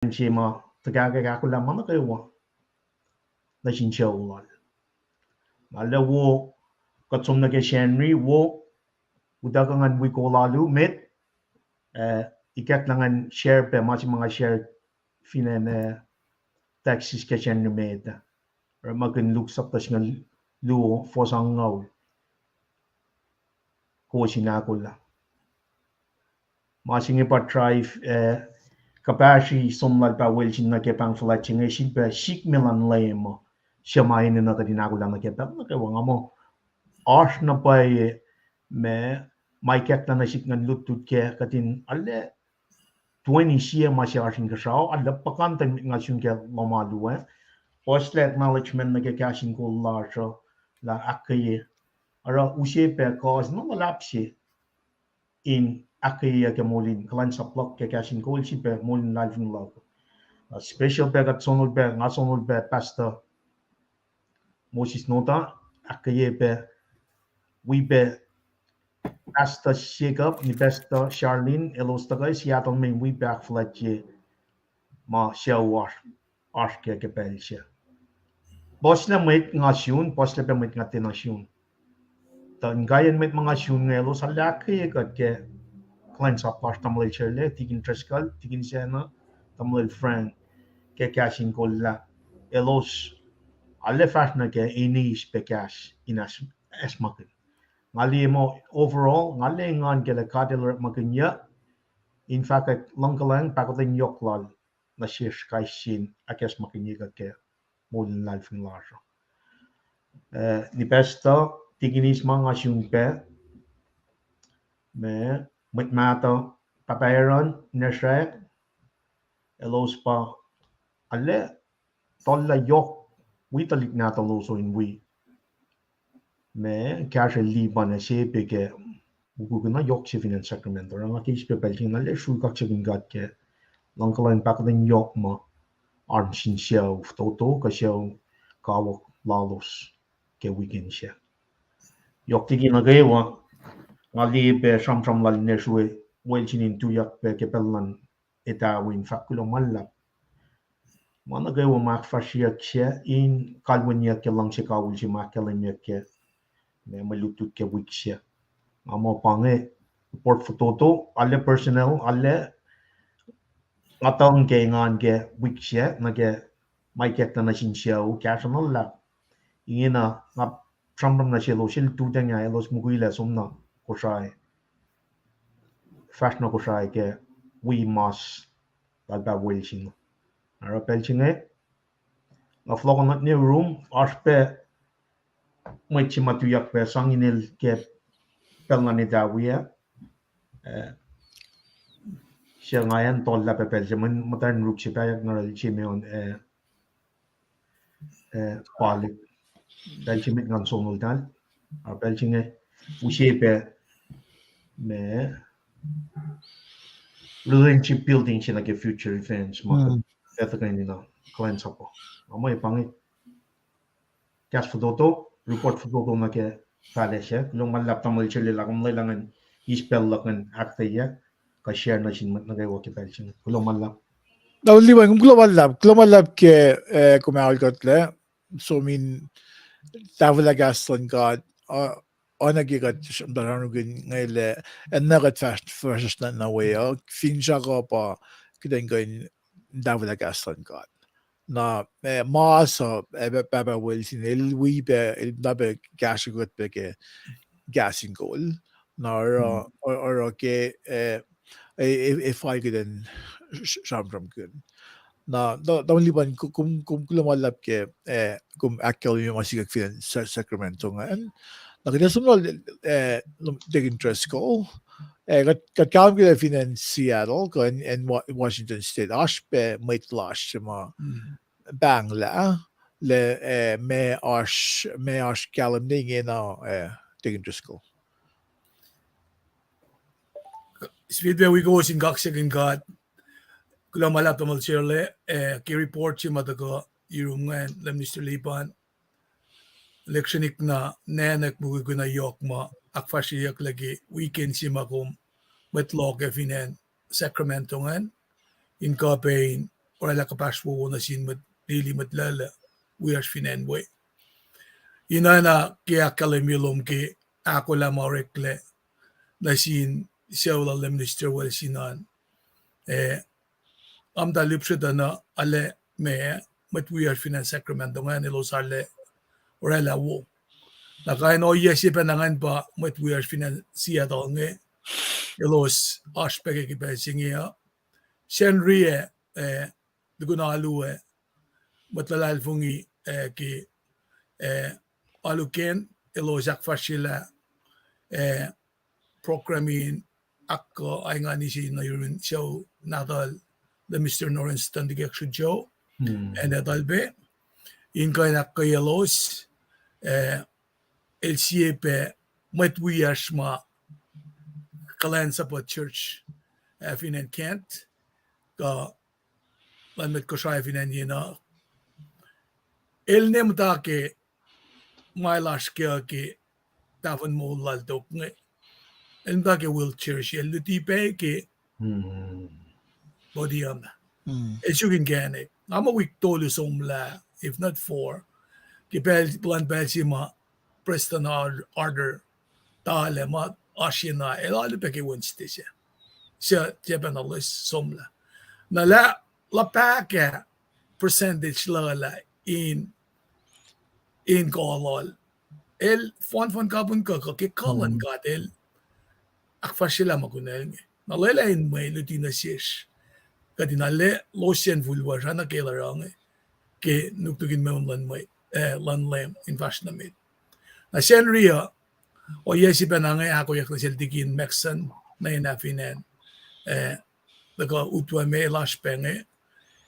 Chima tagagakula manakawa na shinchawal. Mala wo katsum na Henry wo udagangan wikolalu met ikak nangan share pe mga share finan taxis ka Henry meta. Or magin luksak tas nga luo fosang ngaw ko sinakula. Masing ipa drive kapashi somlal pa wilchin na kepang flatching e ship milan lemo siamahin na kadinakula na kepang na kawang mo arsh na pa me mai kek na ship ngan lutut ke katin alle 20 siya masyasing kasaw alle pakantan nga syun ke mamaluwa post acknowledgement na ke kashin ko la akaye ara usye pe cause no lapse in akaye ke molin klan saplok ke kashin ko si pe molin life in love special pe kat sonol pe nga sonol pe pastor Moses nota akaye pe we pe pastor Jacob ni pastor Charlene elostaga Seattle main we back fletche ma show ar ke pelche bosna met nga syun posle pe met nga tenasyon tan gayan met mga syun ngelo sa laki kat ke klan sa pas tamlay cherle tigin treskal tigin sena tamlay friend ke kashin kolla elos alle fashna ke inis pe cash inas esmakin ngali mo overall ngali ngan ke la kadel makinya in fact langkalang pakotin yoklal na shish kaishin akes makinya ke molin life in large ni besta tiginis mga syun pe me mitmato papayaron nesrek elos pa alle tolla yok witalik nato loso in we me cash liban se peke buguna yok sivin Sacramento ranga kis pe pelting alle shu kak sivin gat ke langkalan pakden yok ma arm shin show toto ka show kawok lalos ke weekend sha yok tigi na gewa ngali pe sham lal ne shwe welchin tu yak pe ke pellan eta win fakulo malla mana gewa mak fashiak che in kalwenya ke lang se kawul si mak kelenya ke me malutut ke wiksya amo pange port photo alle personnel alle ngatong ke ngan ke wiksya na ke mai ke na shin show casual la ingena ngap tram na shelo shil tu tanga elos muguila somna koshai fashion koshai ke we must dal ba welchin ara pelchine na flogon not new room aspe mai chimatu yak pe sanginel ke pelnani dawia siangayan tolla pe pelchemen modern ruk si payak na chimeon palik dal chimit ngan sonol dal ar pelchinge ushepe me relationship building siya like future events mga ethical nila clients ako amay pangit cash photo report photo na ke pale siya long malap tamal siya lila kung langan i-spell lakan akta ya ka share na siya na kayo kita siya kulong malap only one global lab ke kumaul kotle so mean tavla gaston god ona gigat daranugin ngayle en nagat fast na way fin jago pa kiden gain tavla gaston god na maso baba wilson el we be el nabe gashugot be gassing goal na or ke if I kiden shamram good na only one kum lumalap ke kum actually yung masigag finan sa Sacramento nga and nakita sumol dig interest ko katkawin ko finan Seattle ko and Washington State ashpe may lash ma bangla le may ash kalam ding na dig interest ko Speedway we go sin gaksagin god kula malap tamal sirle ki report si mataga irungan lam Mr. Lipan lectionik na nenek bugu na yok ma akfashiyak lagi weekend si makum met log finan Sacramento ngan in campaign orala kapaswo na sin mat daily matlala we are finan way ina na kaya kalamilom ke ako la maurekle na sin siya la minister wal sinan am da lipsida na ale me mat we are finan Sacramento nga nilo sale orala wo na kain o yesi penangan pa mat we are finan siya dal nge ilos aspeke ki pesingia Shenrie de gunalu matlalal fungi ki aluken ilojak fashila programming ako ay nga ni si na yun show nadal the Mr. Norris Tandigak Joe and adalbe in kaya kayalos LCP matwiyashma kalan sa po church finan Kent ka lanmet ko siya finan yun elnem ta ke mailash ke tafan mo laldok nge elnem ta ke wheelchair siya lutipe ke body am esukin gane ama week tolu somla if not for ke plan si ma Preston order tale ma ashina elale pe ke winste siya jebanalis somla na la pack percentage la in kolol el fon kapun ka ke kolan got el akfashila makunel na lela in may lutina sish kadina le lotion vulwa jana ke larang ke nuktugin me lan may lan lem in fashnamit na shenria o yesi penange ako yak seltikin mexan na inafinan daga utwa me lash penge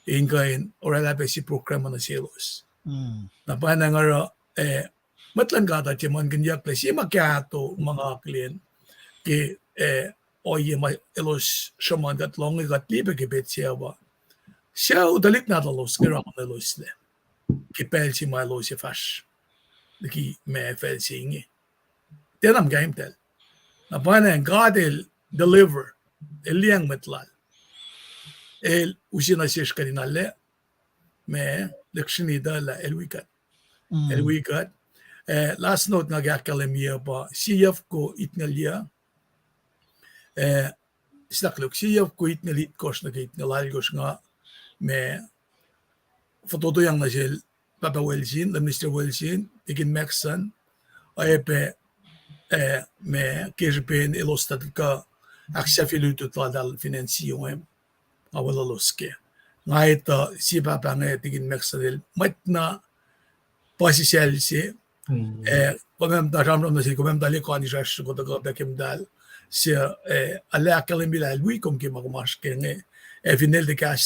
ingain orala besi program na silos na panangara matlan gata timan ganyak le si makyato mga klien ke oye ma elos shaman gat long gat libe ke bet siya ba siya udalik na los kira na los le ke pel si ma los si fash ki me fel singi tenam game tel na panang God el deliver el liang metlal el usina siya kadinale me lekshini dala el weekend last note nga gakalemia pa siyaf ko itnalya snaklok siyaf ko itnalit kos na itnalalgos nga me fototo yang na sil Papa Wilson the Mr. Wilson ikin Maxon ayepe me kirpen ilostat ka aksya filuto tadal financiyo awalaloske ngayon si Papa nga ikin Maxon matna pasisel si pagam daram na si kumem dali ko ni jash ko daga bekem dal si ala kalim bilal wi kom ki magmash ke nge finel de cash